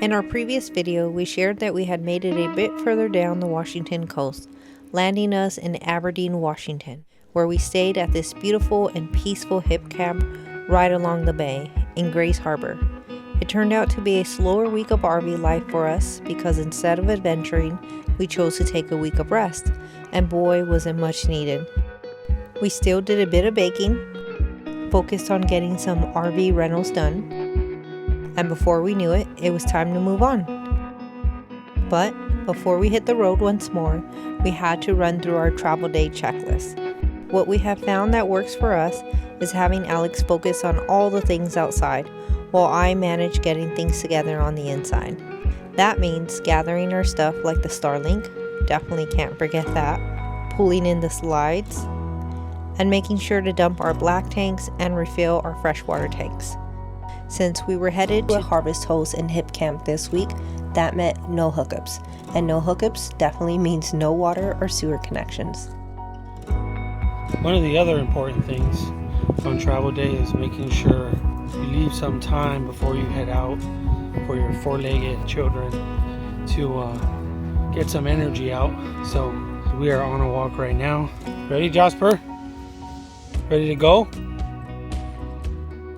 In our previous video, we shared that we had made it a bit further down the Washington coast, landing us in Aberdeen, Washington, where we stayed at this beautiful and peaceful hip camp right along the bay in Grace Harbor. It turned out to be a slower week of RV life for us because instead of adventuring, we chose to take a week of rest, and boy was it much needed. We still did a bit of baking, focused on getting some RV rentals done, and before we knew it, it was time to move on. But before we hit the road once more, we had to run through our travel day checklist. What we have found that works for us is having Alex focus on all the things outside, while I manage getting things together on the inside. That means gathering our stuff like the Starlink, definitely can't forget that, pulling in the slides, and making sure to dump our black tanks and refill our freshwater tanks. Since we were headed to Harvest Host and Hip Camp this week, that meant no hookups. And no hookups definitely means no water or sewer connections. One of the other important things on travel day is making sure you leave some time before you head out for your four-legged children to get some energy out. So we are on a walk right now. Ready, Jasper? Ready to go?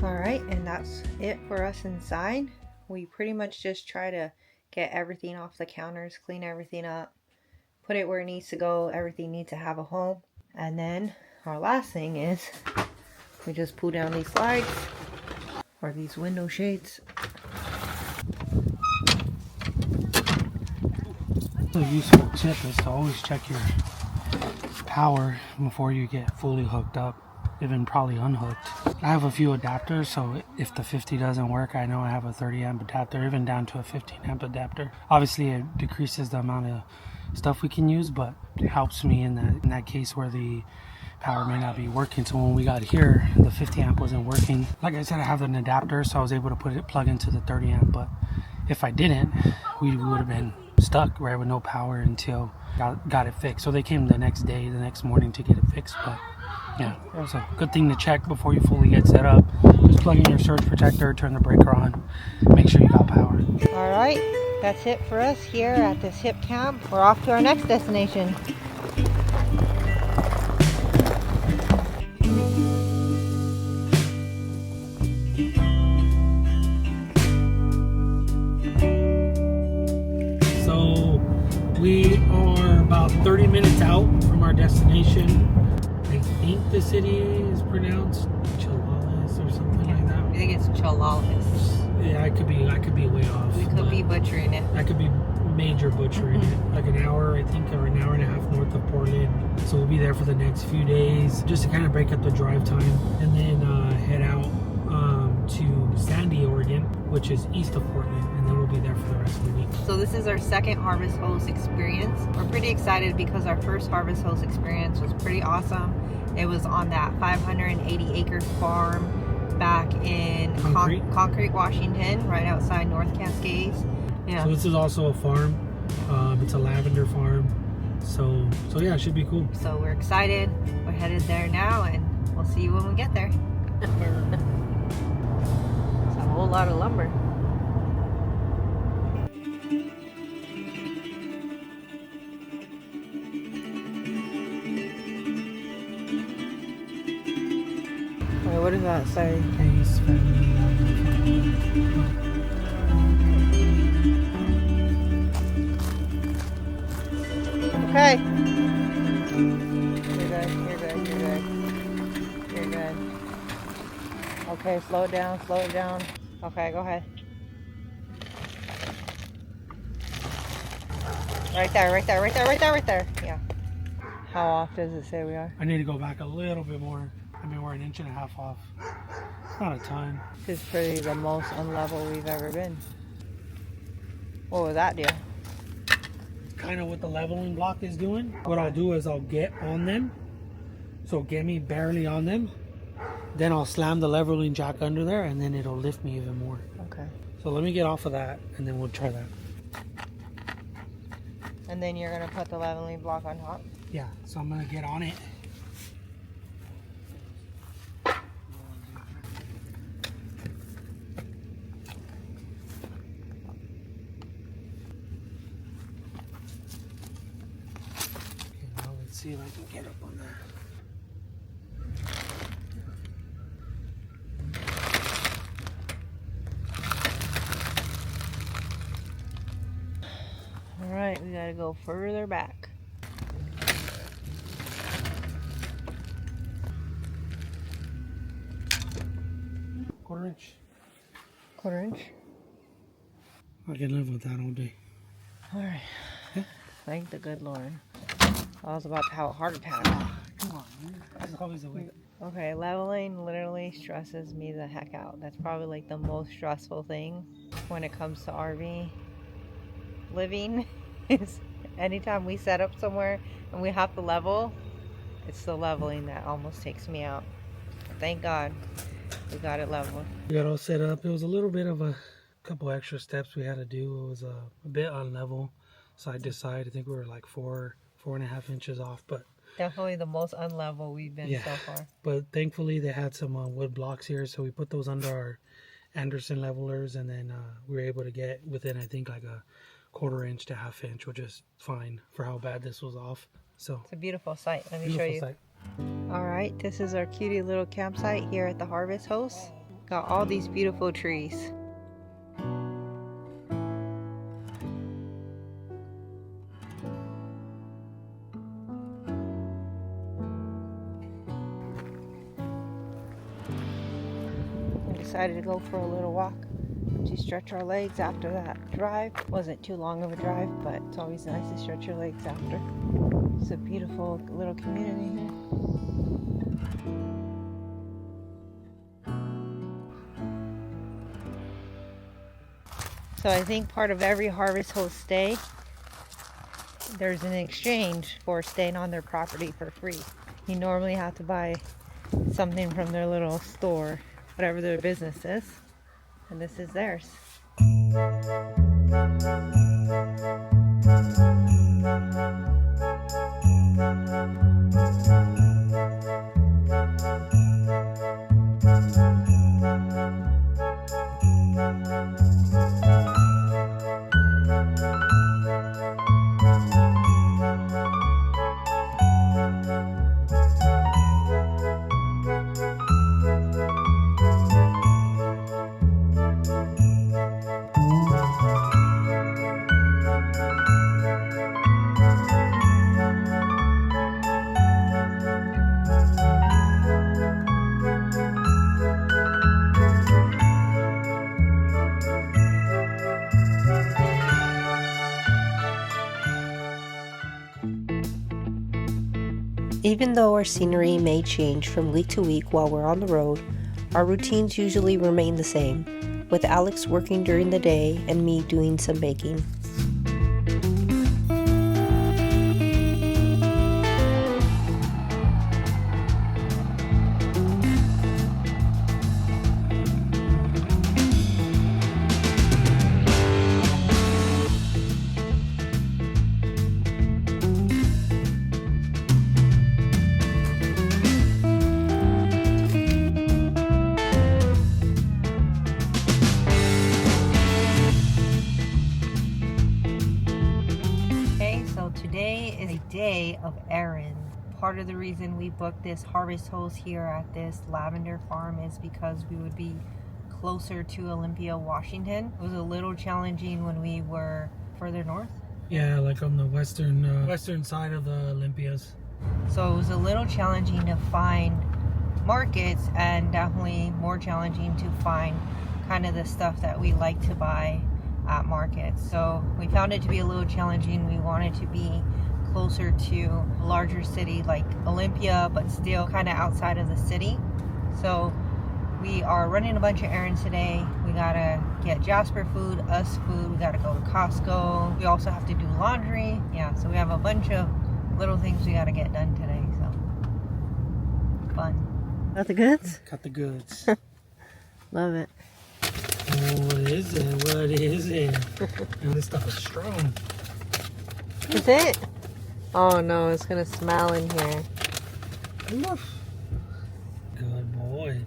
Alright, and that's it for us inside. We pretty much just try to get everything off the counters, clean everything up, put it where it needs to go. Everything needs to have a home. And then our last thing is we just pull down these slides or these window shades. A useful tip is to always check your power before you get fully hooked up, even probably unhooked. I have a few adapters, so if the 50 doesn't work, I know I have a 30 amp adapter, even down to a 15 amp adapter. Obviously it decreases the amount of stuff we can use, but it helps me in that case where the power may not be working. So when we got here, the 50 amp wasn't working. Like I said, I have an adapter, so I was able to plug into the 30 amp, but if I didn't, we would have been stuck right with no power until got it fixed. So they came the next morning to get it fixed. But yeah, it was a good thing to check before you fully get set up. Just plug in your surge protector, turn the breaker on, make sure you got power. All right, that's it for us here at this hip camp. We're off to our next destination. We are about 30 minutes out from our destination. I think the city is pronounced Chalalis or something like that. I think it's Chalalis. Yeah, I could be way off. We could be butchering it. I could be major butchering it. Like an hour, I think, or an hour and a half north of Portland. So we'll be there for the next few days, just to kind of break up the drive time, and then head out to Sandy, Oregon, which is east of Portland, and then we'll be there for the rest of the week. So this is our second Harvest Host experience. We're pretty excited because our first Harvest Host experience was pretty awesome. It was on that 580 acre farm back in Concrete, Washington, right outside North Cascades. Yeah. So this is also a farm. It's a lavender farm. So yeah, it should be cool. So we're excited. We're headed there now, and we'll see you when we get there. It's a whole lot of lumber. Wait, what does that say? Case Okay. You're good. Okay, slow it down. Okay, go ahead. Right there. Yeah. How off does it say we are? I need to go back a little bit more. I mean, we're an inch and a half off. It's not a ton. This is pretty the most unlevel we've ever been. What was that deal? Kind of what the leveling block is doing. What I'll do is I'll get on them. So get me barely on them. Then I'll slam the leveling jack under there, and then it'll lift me even more. Okay. So let me get off of that, and then we'll try that. And then you're going to put the leveling block on top? Yeah, so I'm going to get on it. see if I can get up on that. All right, we gotta go further back. Quarter inch. Quarter inch. I can live with that all day. All right. Yeah. Thank the good Lord. I was about to have a heart attack. Come on, man. That's always the way. Okay, leveling literally stresses me the heck out. That's probably like the most stressful thing when it comes to RV living is anytime we set up somewhere and we have to level, it's the leveling that almost takes me out. But thank God we got it leveled. We got all set up. It was a little bit of a couple extra steps we had to do. It was a bit unlevel, side to side. I think we were like 4.5 inches off, but Definitely the most unlevel we've been so far. But thankfully they had some wood blocks here, so we put those under our Anderson levelers, and then we were able to get within, I think, like a quarter inch to half inch, which is fine for how bad this was off. So it's a beautiful site. Let me show you. Site. All right, this is our cutie little campsite here at the Harvest Host. Got all these beautiful trees. Decided to go for a little walk to stretch our legs after that drive. Wasn't too long of a drive, but it's always nice to stretch your legs after. It's a beautiful little community here. So I think part of every Harvest Host stay, there's an exchange for staying on their property for free. You normally have to buy something from their little store, whatever their business is, and this is theirs. Even though our scenery may change from week to week while we're on the road, our routines usually remain the same, with Alex working during the day and me doing some baking. Today is a day of errands. Part of the reason we booked this Harvest Host here at this lavender farm is because we would be closer to Olympia, Washington. It was a little challenging when we were further north. Yeah, like on the western side of the Olympias. So it was a little challenging to find markets, and definitely more challenging to find kind of the stuff that we like to buy at markets. So we found it to be a little challenging. We wanted to be closer to a larger city like Olympia, but still kind of outside of the city. So we are running a bunch of errands today. We gotta get Jasper food, us food. We gotta go to Costco. We also have to do laundry. Yeah, so we have a bunch of little things we gotta get done today. So fun. Got the goods? Got the goods. Love it. What is it? What is it? And this stuff is strong. Is it? Oh no, it's gonna smell in here. Oof. Good boy.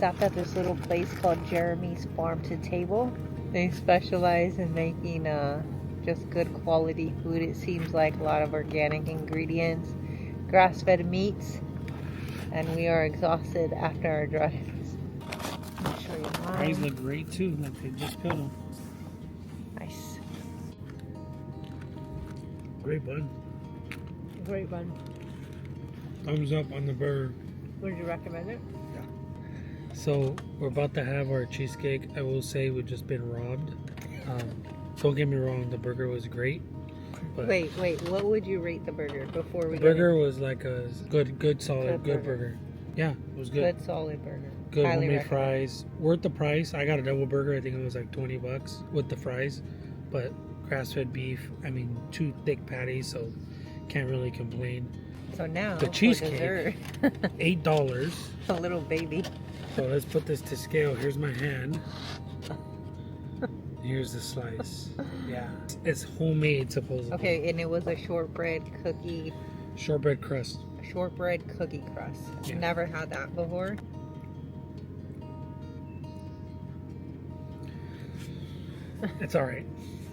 stopped at this little place called Jeremy's Farm to Table. They specialize in making just good quality food. It seems like a lot of organic ingredients, grass-fed meats, and we are exhausted after our drives. I'll show you mine. These look great too, like they just peeled them. Nice. Great bun. Great bun. Thumbs up on the burger. Would you recommend it? So we're about to have our cheesecake. I will say we've just been robbed. Don't get me wrong, the burger was great. But Wait, what would you rate the burger before we the burger was like a good solid, good burger. Yeah, it was good. Good solid burger. Good Highly homemade recommend. fries. Worth the price. I got a double burger. I think it was like $20 with the fries. But grass-fed beef. I mean, 2 thick patties, so can't really complain. So now The for cheesecake, dessert, $8. a little baby. So let's put this to scale. Here's my hand. Here's the slice. Yeah, it's homemade supposedly. Okay, and it was a shortbread cookie Shortbread crust. crust. Yeah. Never had that before. It's all right.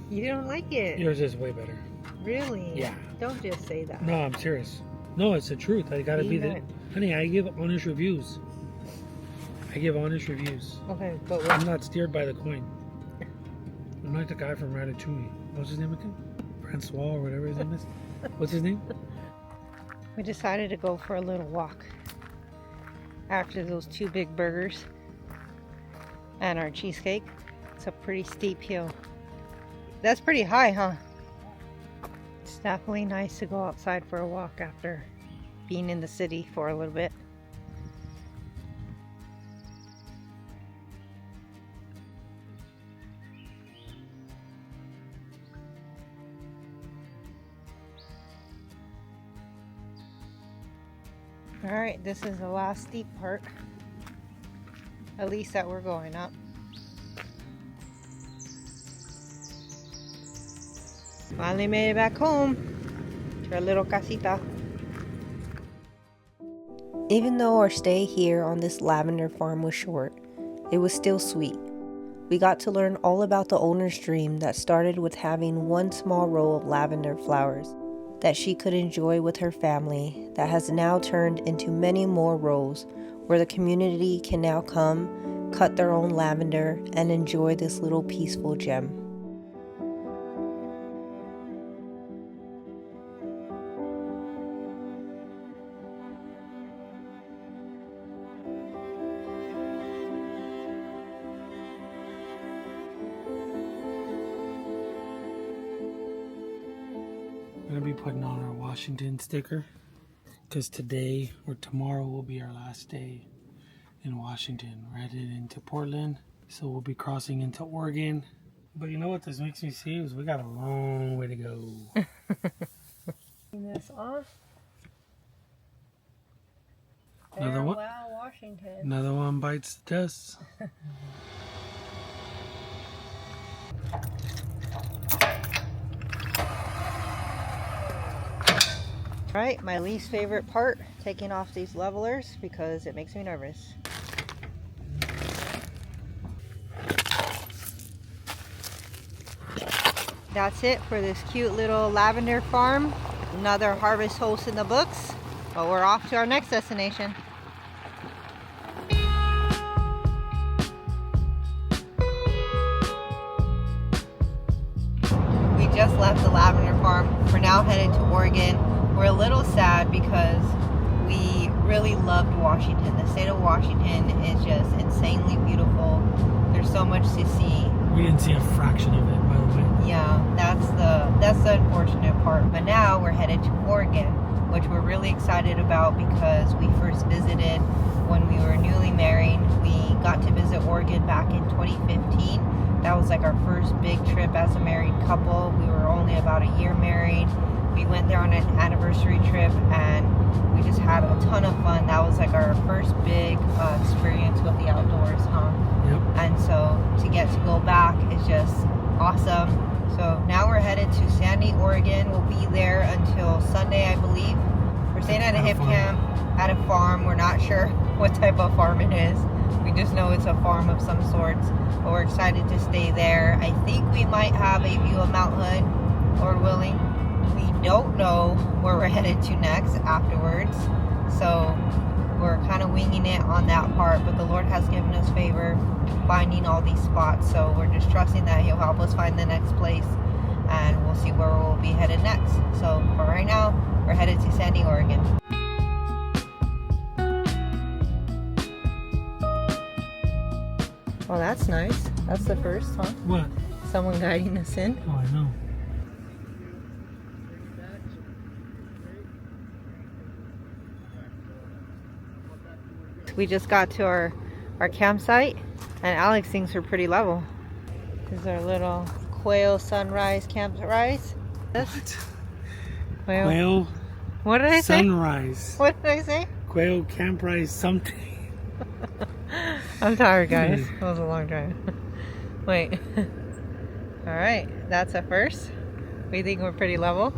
You don't like it? Yours is way better. Really? Yeah. Don't just say that. No, I'm serious. No, it's the truth. I gotta be the Peanut. honey. I give honest reviews. I give honest reviews. Okay, but I'm not steered by the coin. I'm like the guy from Ratatouille. What's his name again? Francois or whatever his name is. What's his name? we decided to go for a little walk after those 2 big burgers and our cheesecake. It's a pretty steep hill. That's pretty high, huh? It's definitely nice to go outside for a walk after being in the city for a little bit. Alright, this is the last steep part, at least that we're going up. Finally made it back home to our little casita. Even though our stay here on this lavender farm was short, it was still sweet. We got to learn all about the owner's dream that started with having 1 small row of lavender flowers that she could enjoy with her family, that has now turned into many more rows where the community can now come, cut their own lavender, and enjoy this little peaceful gem. I'm gonna be putting on our Washington sticker because today or tomorrow will be our last day in Washington. We're headed into Portland, so we'll be crossing into Oregon. But you know what this makes me see is we got a long way to go. This off. Another one. Farewell, Washington. Another one bites the dust. Right, my least favorite part, taking off these levelers because it makes me nervous. That's it for this cute little lavender farm. Another harvest host in the books, but we're off to our next destination. We just left the lavender farm. We're now headed to Oregon. We're a little sad because we really loved Washington. The state of Washington is just insanely beautiful. There's so much to see. We didn't see a fraction of it, by the way. Yeah, that's the unfortunate part. But now we're headed to Oregon, which we're really excited about because we first visited when we were newly married. We got to visit Oregon back in 2015. That was like our first big trip as a married couple. We were only about a year married. We went there on an anniversary trip and we just had a ton of fun. That was like our first big experience with the outdoors, huh? Yep. And so to get to go back is just awesome. So now we're headed to Sandy, Oregon. We'll be there until Sunday, I believe. We're staying at a hip camp at a farm. We're not sure what type of farm it is, We just know it's a farm of some sorts, but we're excited to stay there. I think we might have a view of Mount Hood, Lord willing. We don't know where we're headed to next afterwards, so we're kind of winging it on that part, but the Lord has given us favor finding all these spots, so we're just trusting that He'll help us find the next place, and we'll see where we'll be headed next. So for right now, we're headed to Sandy, Oregon. Well, that's nice. That's the first, huh? What? Someone guiding us in. Oh, I know. We just got to our campsite, and Alex thinks we're pretty level. This is our little quail sunrise campsite. What? Quail. What did I say? Sunrise. What did I say? Quail camprise something. I'm tired, guys. That was a long drive. Wait. Alright, that's a first. We think we're pretty level.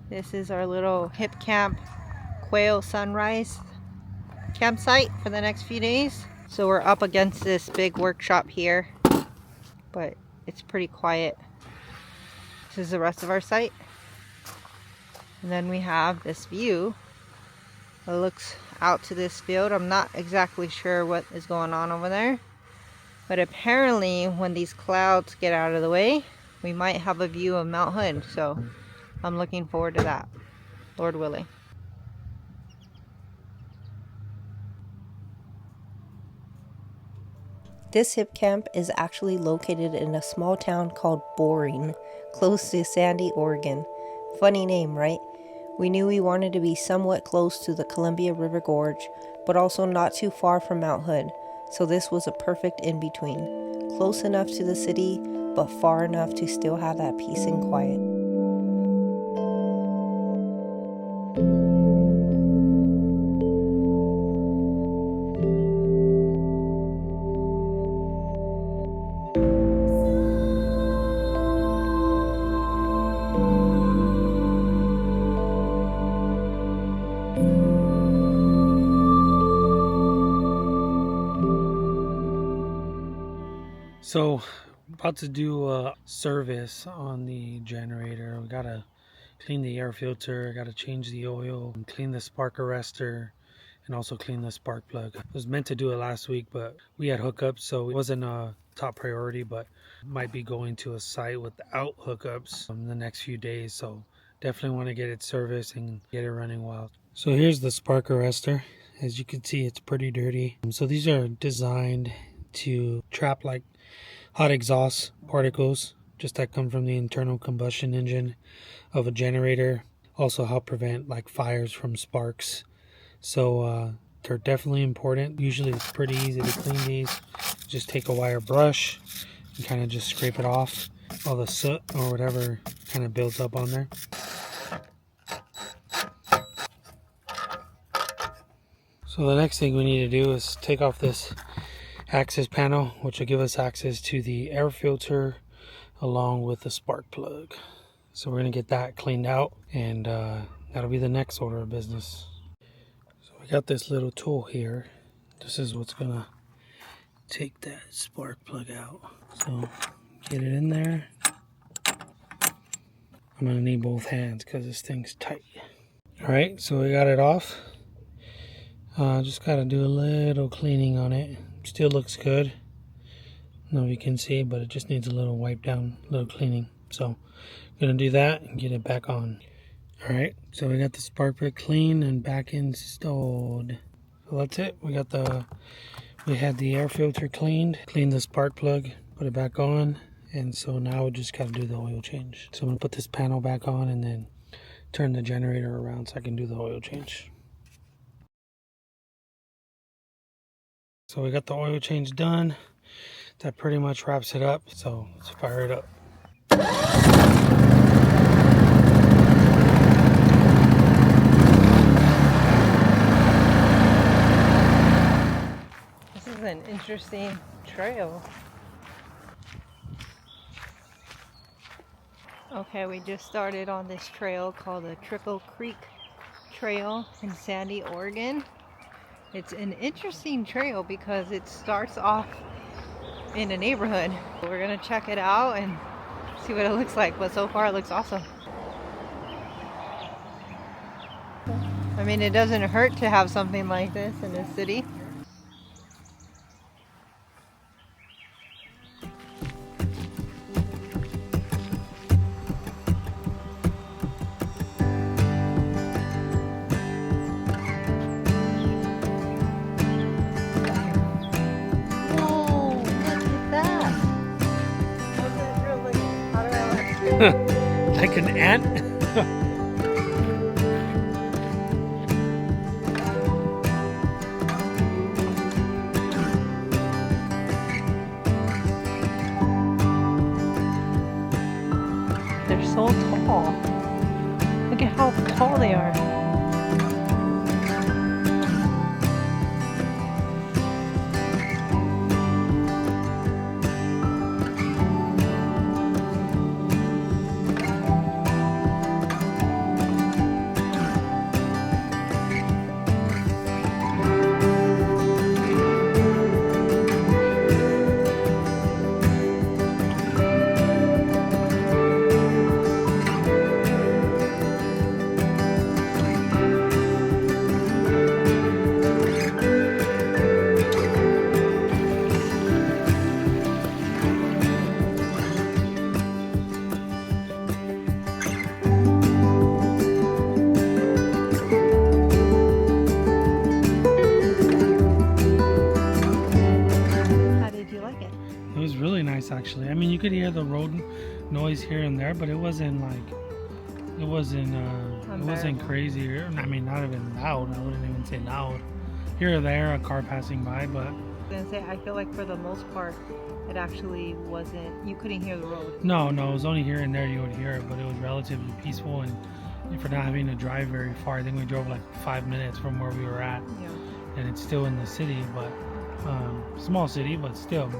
This is our little hip camp quail sunrise campsite for the next few days. So we're up against this big workshop here, but it's pretty quiet. This is the rest of our site. And then we have this view that looks out to this field. I'm not exactly sure what is going on over there, but apparently when these clouds get out of the way, we might have a view of Mount Hood. So I'm looking forward to that, Lord willing. This hip camp is actually located in a small town called Boring, close to Sandy, Oregon. Funny name, right? We knew we wanted to be somewhat close to the Columbia River Gorge, but also not too far from Mount Hood, so this was a perfect in-between. Close enough to the city, but far enough to still have that peace and quiet. So, about to do a service on the generator. We gotta clean the air filter, gotta change the oil, clean the spark arrestor, and also clean the spark plug. I was meant to do it last week, but we had hookups, so it wasn't a top priority, but might be going to a site without hookups in the next few days, so definitely want to get it serviced and get it running well. So here's the spark arrestor. As you can see, it's pretty dirty. So these are designed to trap like hot exhaust particles just that come from the internal combustion engine of a generator. Also help prevent like fires from sparks. So they're definitely important. Usually it's pretty easy to clean these. Just take a wire brush and kind of just scrape it off all the soot or whatever kind of builds up on there. So the next thing we need to do is take off this access panel, which will give us access to the air filter along with the spark plug. So we're going to get that cleaned out, and that'll be the next order of business. So we got this little tool here. This is what's going to take that spark plug out. So get it in there. I'm going to need both hands because this thing's tight. Alright, so we got it off. Just got to do a little cleaning on it. Still looks good. I don't know if you can see, but it just needs a little wipe down, a little cleaning. So I'm gonna do that and get it back on. Alright, so we got the spark plug clean and back installed. So that's it. We had the air filter cleaned the spark plug, put it back on, and so now we just gotta do the oil change. So I'm gonna put this panel back on and then turn the generator around so I can do the oil change. So we got the oil change done. That pretty much wraps it up. So let's fire it up. This is an interesting trail. Okay, we just started on this trail called the Trickle Creek Trail in Sandy, Oregon. It's an interesting trail because it starts off in a neighborhood. We're gonna check it out and see what it looks like, but so far it looks awesome. I mean, it doesn't hurt to have something like this in a city. Like an ant? They're so tall. Look at how tall they are. Actually, I mean, you could hear the road noise here and there, but it wasn't crazy. I mean, not even loud. I wouldn't even say loud. Here or there, a car passing by, but I feel like for the most part, it actually wasn't. You couldn't hear the road. No, it was only here and there you would hear it, but it was relatively peaceful, and for not having to drive very far, I think we drove like 5 minutes from where we were at, and it's still in the city, but small city, but still.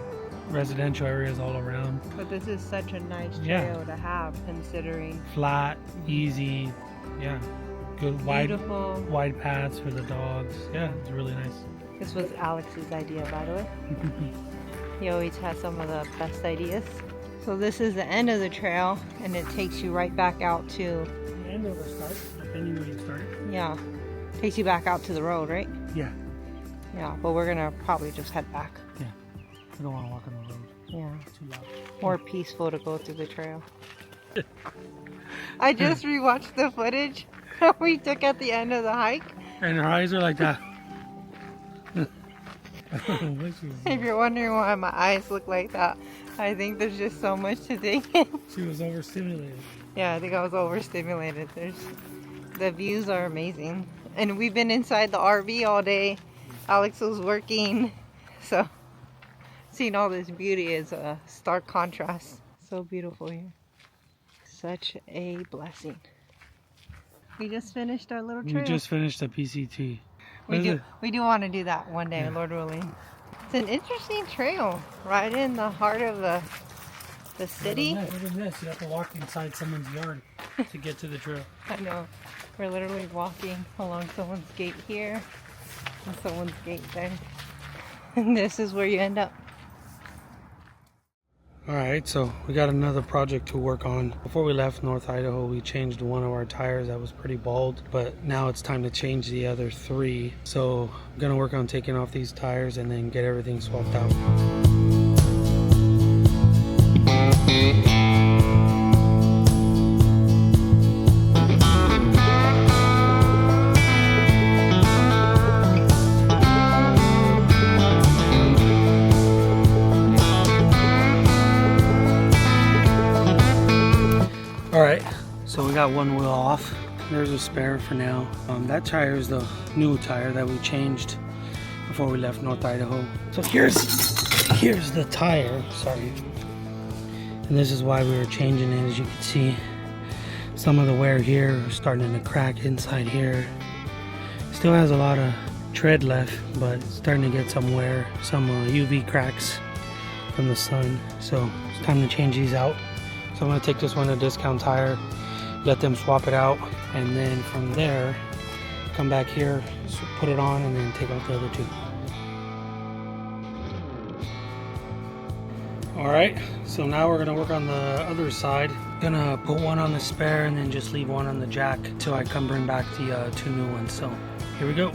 Residential areas all around. But this is such a nice trail to have, considering flat, easy, good beautiful wide paths for the dogs. Yeah, it's really nice. This was Alex's idea, by the way. He always has some of the best ideas. So this is the end of the trail, and it takes you right back out to the end of the start, depending where you started. Yeah, takes you back out to the road, right? Yeah. Yeah, but we're gonna probably just head back. Yeah. I don't want to walk on the road. Yeah. It's too loud. More peaceful to go through the trail. I just rewatched the footage we took at the end of the hike. And her eyes are like that. If you're wondering why my eyes look like that, I think there's just so much to take in. She was overstimulated. Yeah, I think I was overstimulated. The views are amazing. And we've been inside the RV all day. Alex was working, so seeing all this beauty is a stark contrast. So beautiful here. Such a blessing. We just finished our little trail. We just finished the PCT. We do want to do that one day, Lord willing. It's an interesting trail, right in the heart of the city. Look at this. You have to walk inside someone's yard to get to the trail. I know. We're literally walking along someone's gate here and someone's gate there. And this is where you end up. Alright, so we got another project to work on. Before we left North Idaho, we changed one of our tires that was pretty bald, but now it's time to change the other 3. So I'm gonna work on taking off these tires and then get everything swapped out. Alright, so we got one wheel off. There's a spare for now. That tire is the new tire that we changed before we left North Idaho. So here's the tire, sorry. And this is why we were changing it. As you can see, some of the wear here is starting to crack inside here. Still has a lot of tread left, but it's starting to get some wear, some UV cracks from the sun. So it's time to change these out. So I'm going to take this one to Discount Tire, let them swap it out, and then from there come back here, put it on, and then take out the other two. Alright, so now we're going to work on the other side. Gonna put one on the spare and then just leave one on the jack till I come bring back the two new ones. So here we go.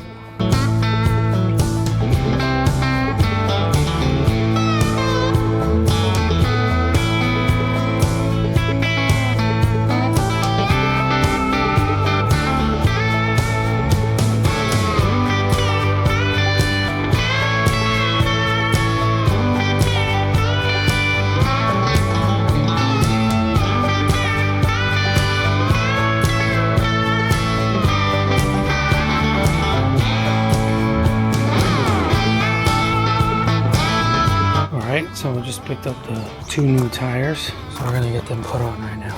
Alright, so we just picked up the two new tires, so we're gonna get them put on right now.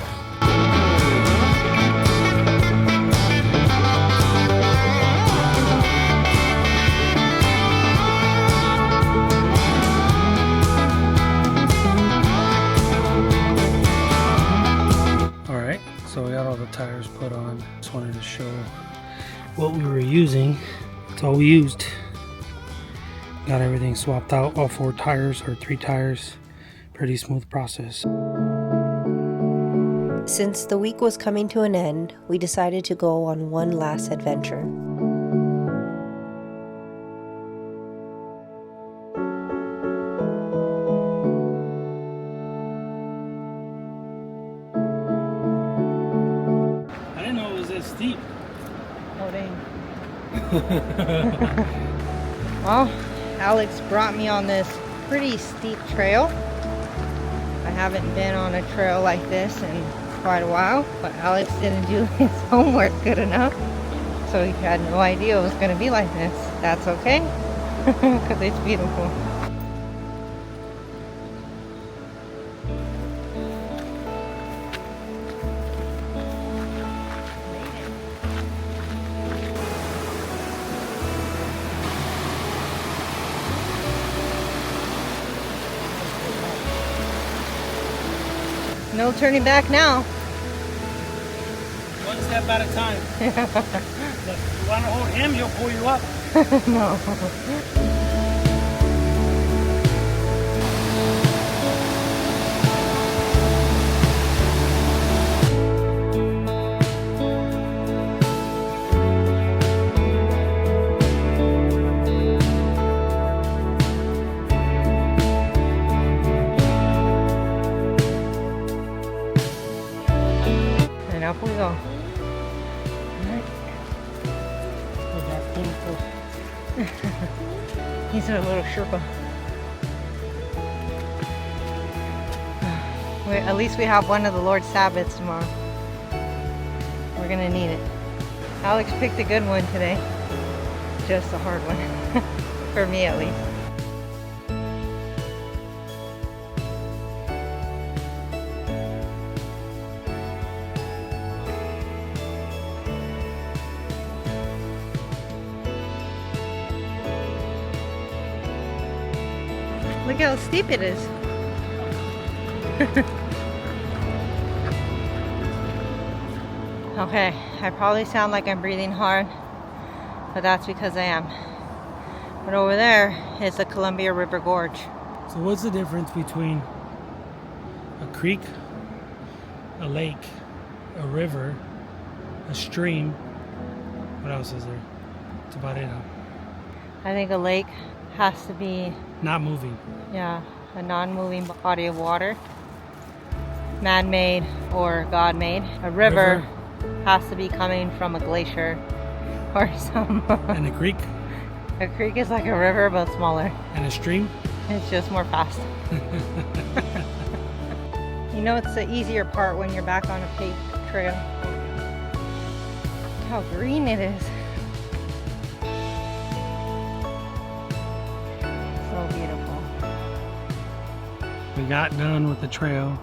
Alright, so we got all the tires put on. Just wanted to show what we were using. That's all we used. Got everything swapped out, all 4 tires or 3 tires. Pretty smooth process. Since the week was coming to an end, we decided to go on one last adventure. I didn't know it was this steep. Oh dang. Well, Alex brought me on this pretty steep trail. I haven't been on a trail like this in quite a while, but Alex didn't do his homework good enough, so he had no idea it was going to be like this. That's okay, because it's beautiful. No turning back now. One step at a time. Look, you want to hold him, he'll pull you up. No. And up we go. Alright. He's a little Sherpa. At least we have one of the Lord's Sabbaths tomorrow. We're gonna need it. Alex picked a good one today. Just a hard one. For me at least. Look how steep it is. Okay, I probably sound like I'm breathing hard, but that's because I am. But over there is the Columbia River Gorge. So what's the difference between a creek, a lake, a river, a stream? What else is there? That's about it, huh? I think a lake has to be, Not moving. yeah, a non-moving body of water. Man-made or God-made. A river has to be coming from a glacier or some. And a creek? A creek is like a river but smaller. And a stream? It's just more fast. You know, it's the easier part when you're back on a paved trail. Look how green it is. So beautiful. We got done with the trail,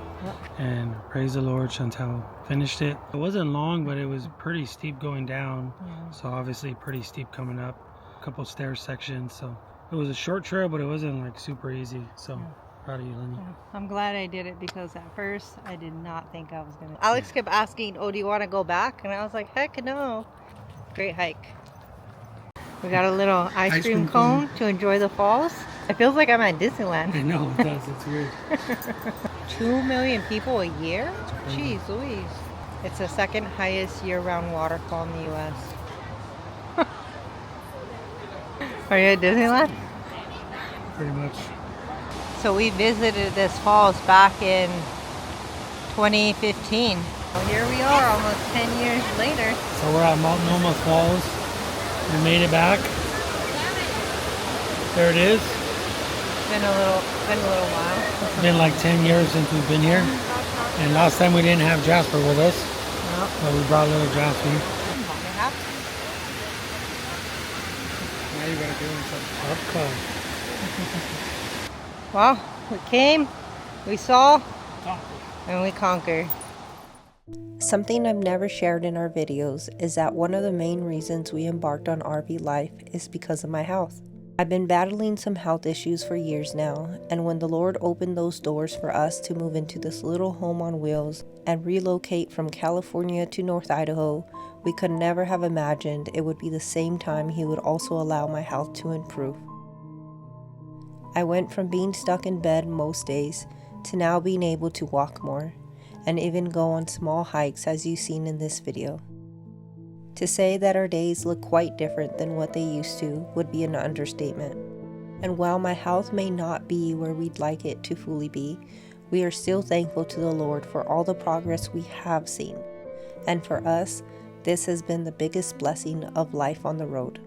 and praise the Lord, Chantel finished it. It wasn't long, but it was pretty steep going down. Yeah. So obviously pretty steep coming up. A couple stair sections. So it was a short trail, but it wasn't like super easy. So proud of you, Lenny. Yeah. I'm glad I did it because at first I did not think I was gonna. Alex kept asking, "Oh, do you want to go back?" And I was like, "Heck no!" Great hike. We got a little ice cream cone to enjoy the falls. It feels like I'm at Disneyland. I know, it does. It's weird. 2 million people a year? Jeez Louise. It's the second highest year-round waterfall in the U.S. Are you at Disneyland? Pretty much. So we visited this falls back in 2015. Well, here we are almost 10 years later. So we're at Multnomah Falls. We made it back. There it is. Been a little while. It's been like 10 years since we've been here. And last time we didn't have Jasper with us. No. But we brought little Jasper. Now you gotta give him some popcorn. Well, we came, we saw, and we conquered. Something I've never shared in our videos is that one of the main reasons we embarked on RV life is because of my health. I've been battling some health issues for years now, and when the Lord opened those doors for us to move into this little home on wheels and relocate from California to North Idaho, we could never have imagined it would be the same time He would also allow my health to improve. I went from being stuck in bed most days to now being able to walk more and even go on small hikes as you've seen in this video. To say that our days look quite different than what they used to would be an understatement. And while my health may not be where we'd like it to fully be, we are still thankful to the Lord for all the progress we have seen. And for us, this has been the biggest blessing of life on the road.